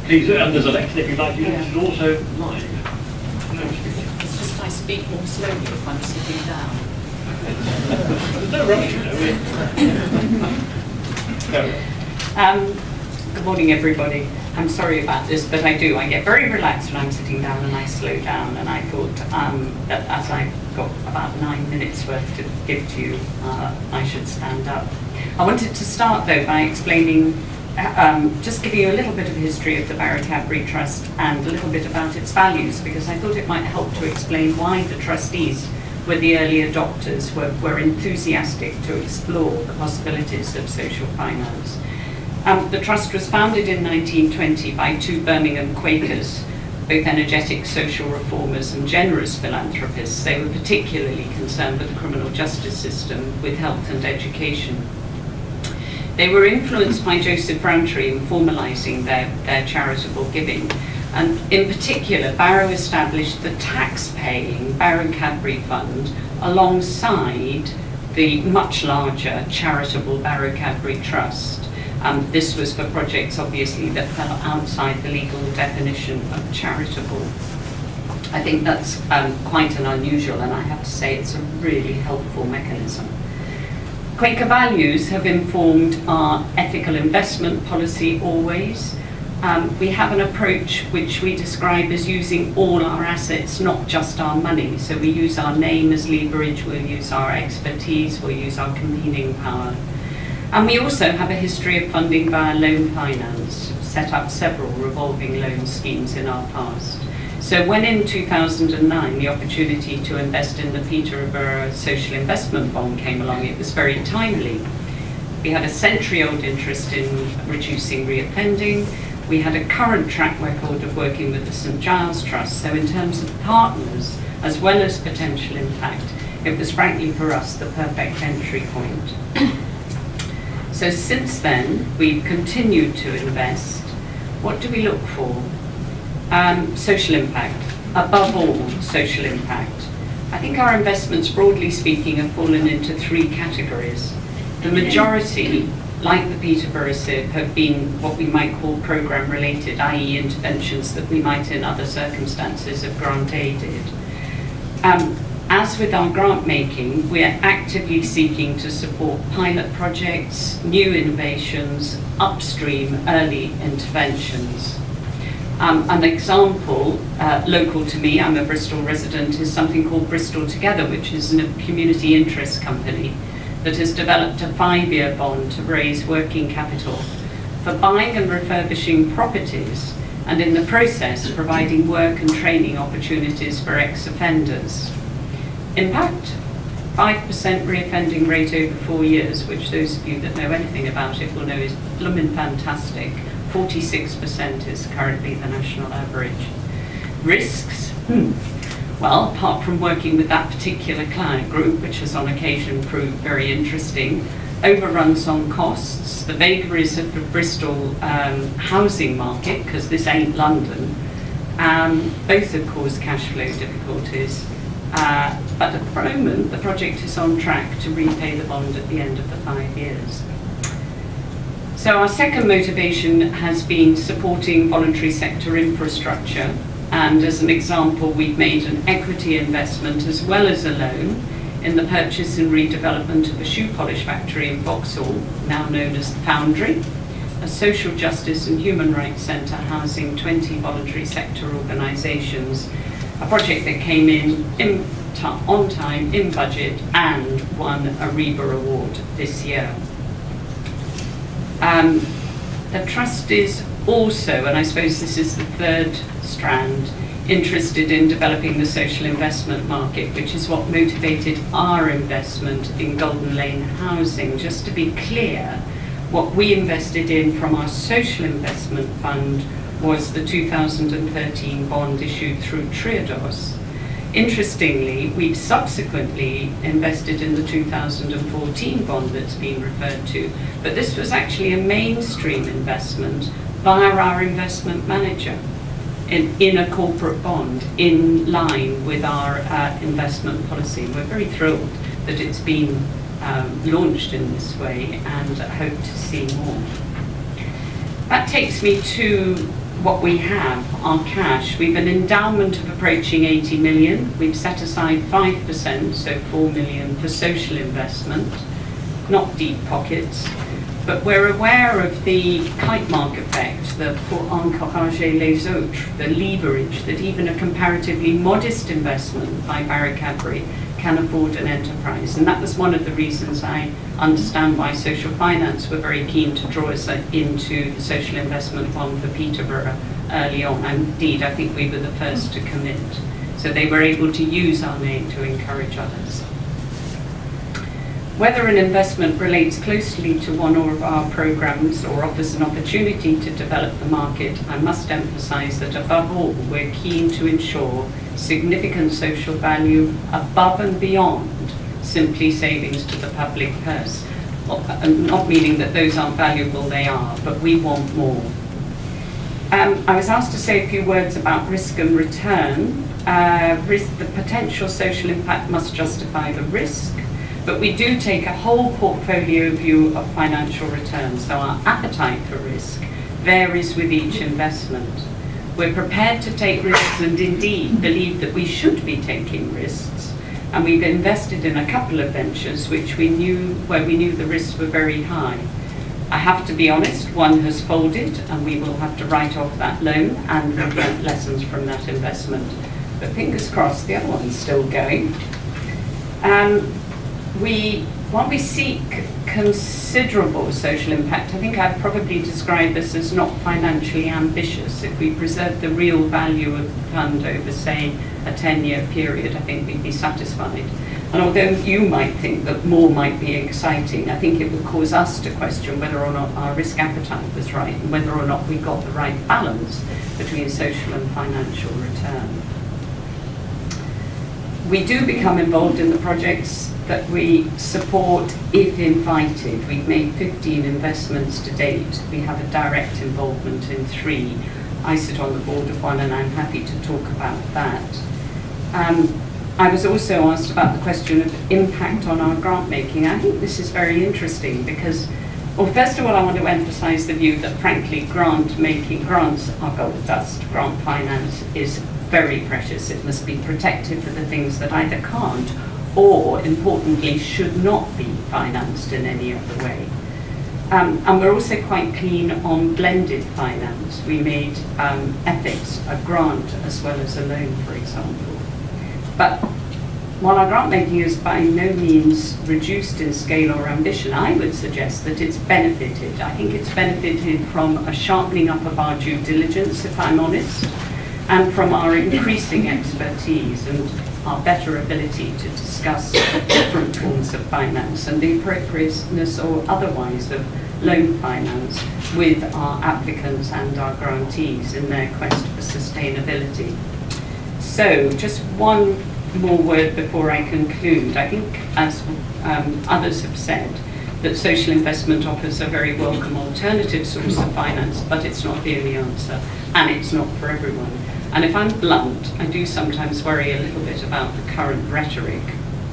Please, and there's a lecture if you'd like to use it, which is also live. It's just I speak more slowly if I'm sitting down. There's no rush, you know. Good morning, everybody. I'm sorry about this, but I get very relaxed when I'm sitting down and I slow down, and I thought that as I've got about 9 minutes worth to give to you, I should stand up. I wanted to start though by explaining, just giving you a little bit of history of the Barrow Cadbury Trust and a little bit about its values, because I thought it might help to explain why the trustees were the early adopters, were enthusiastic to explore the possibilities of social finance. The Trust was founded in 1920 by two Birmingham Quakers, both energetic social reformers and generous philanthropists. They were particularly concerned with the criminal justice system, with health and education. They were influenced by Joseph Rowntree in formalising their charitable giving. And in particular, Barrow established the tax-paying Barrow Cadbury Fund alongside the much larger charitable Barrow Cadbury Trust. This was for projects, obviously, that fell outside the legal definition of charitable. I think that's quite an unusual, and I have to say it's a really helpful mechanism. Quaker values have informed our ethical investment policy always. We have an approach which we describe as using all our assets, not just our money. So we use our name as leverage, we'll use our expertise, we'll use our convening power. And we also have a history of funding via loan finance, set up several revolving loan schemes in our past. So when in 2009 the opportunity to invest in the Peterborough Social Investment Bond came along, it was very timely. We had a century-old interest in reducing reoffending. We had a current track record of working with the St Giles Trust. So in terms of partners, as well as potential impact, it was frankly for us the perfect entry point. So since then, we've continued to invest. What do we look for? Social impact. Above all, social impact. I think our investments, broadly speaking, have fallen into three categories. The majority, like the Peterborough SIB, have been what we might call programme related, i.e. interventions that we might in other circumstances have grant aided. As with our grant making, we are actively seeking to support pilot projects, new innovations, upstream early interventions. An example, local to me, I'm a Bristol resident, is something called Bristol Together, which is a community interest company that has developed a 5-year bond to raise working capital for buying and refurbishing properties, and in the process providing work and training opportunities for ex-offenders. Impact, 5% reoffending rate over 4 years, which those of you that know anything about it will know is bloomin' fantastic. 46% is currently the national average. Risks, well, apart from working with that particular client group, which has on occasion proved very interesting, overruns on costs, the vagaries of the Bristol housing market, because this ain't London, both have caused cash flow difficulties. But at the moment, the project is on track to repay the bond at the end of the 5 years. So our second motivation has been supporting voluntary sector infrastructure. And as an example, we've made an equity investment as well as a loan in the purchase and redevelopment of a shoe polish factory in Vauxhall, now known as the Foundry, a social justice and human rights centre housing 20 voluntary sector organisations. A project that came in on time, in budget, and won a REBA award this year. The Trust is also, and I suppose this is the third strand, interested in developing the social investment market, which is what motivated our investment in Golden Lane Housing. Just to be clear, what we invested in from our social investment fund was the 2013 bond issued through Triodos. Interestingly, we've subsequently invested in the 2014 bond that's been referred to, but this was actually a mainstream investment via our investment manager in a corporate bond in line with our investment policy. We're very thrilled that it's been launched in this way and hope to see more. That takes me to what we have, our cash, we've an endowment of approaching 80 million. We've set aside 5%, so 4 million, for social investment, not deep pockets. But we're aware of the kite mark effect, the pour encourager les autres, the leverage that even a comparatively modest investment by Barrow Cadbury can afford an enterprise. And that was one of the reasons I understand why social finance were very keen to draw us into the social investment fund for Peterborough early on. And indeed, I think we were the first to commit. So they were able to use our name to encourage others. Whether an investment relates closely to one of our programs or offers an opportunity to develop the market, I must emphasize that above all, we're keen to ensure significant social value above and beyond simply savings to the public purse. Not meaning that those aren't valuable, they are, but we want more. I was asked to say a few words about risk and return. The potential social impact must justify the risk. But we do take a whole portfolio view of financial returns, so our appetite for risk varies with each investment. We're prepared to take risks and indeed believe that we should be taking risks. And we've invested in a couple of ventures where we knew the risks were very high. I have to be honest, one has folded and we will have to write off that loan and we've learnt lessons from that investment. But fingers crossed, the other one's still going. While we seek considerable social impact, I think I'd probably describe this as not financially ambitious. If we preserve the real value of the fund over, say, a 10-year period, I think we'd be satisfied. And although you might think that more might be exciting, I think it would cause us to question whether or not our risk appetite was right and whether or not we got the right balance between social and financial return. We do become involved in the projects that we support if invited. We've made 15 investments to date. We have a direct involvement in 3. I sit on the board of one and I'm happy to talk about that. I was also asked about the question of impact on our grant making. I think this is very interesting because, well, first of all, I want to emphasize the view that frankly, grants are gold dust. Grant finance is very precious. It must be protected for the things that either can't or, importantly, should not be financed in any other way. And we're also quite keen on blended finance. We made ethics a grant as well as a loan, for example. But while our grant making is by no means reduced in scale or ambition, I would suggest that it's benefited. I think it's benefited from a sharpening up of our due diligence, if I'm honest, and from our increasing expertise and our better ability to discuss different forms of finance and the appropriateness or otherwise of loan finance with our applicants and our grantees in their quest for sustainability. So just one more word before I conclude. I think, as others have said, that social investment offers a very welcome alternative source of finance, but it's not the only answer, and it's not for everyone. And if I'm blunt, I do sometimes worry a little bit about the current rhetoric.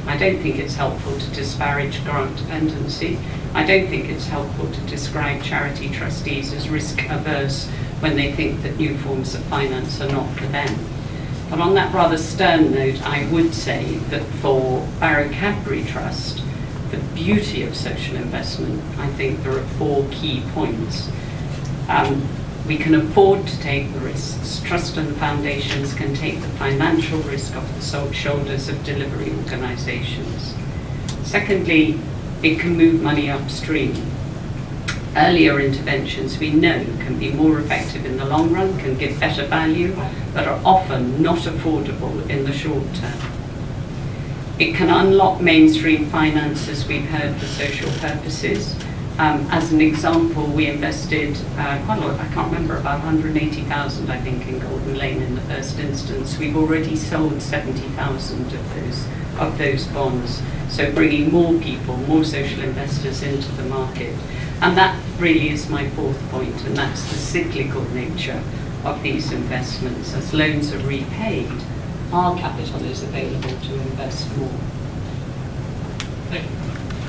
I don't think it's helpful to disparage grant dependency. I don't think it's helpful to describe charity trustees as risk averse when they think that new forms of finance are not for them. But on that rather stern note, I would say that for Barrow Cadbury Trust, the beauty of social investment, I think there are 4 key points. We can afford to take the risks. Trust and foundations can take the financial risk off the shoulders of delivery organisations. Secondly, it can move money upstream. Earlier interventions we know can be more effective in the long run, can give better value, but are often not affordable in the short term. It can unlock mainstream finance, as we've heard, for social purposes. As an example, we invested quite a lot, I can't remember, about 180,000, I think, in Golden Lane in the first instance. We've already sold 70,000 of those bonds, so bringing more people, more social investors into the market. And that really is my 4th point, and that's the cyclical nature of these investments. As loans are repaid, our capital is available to invest more.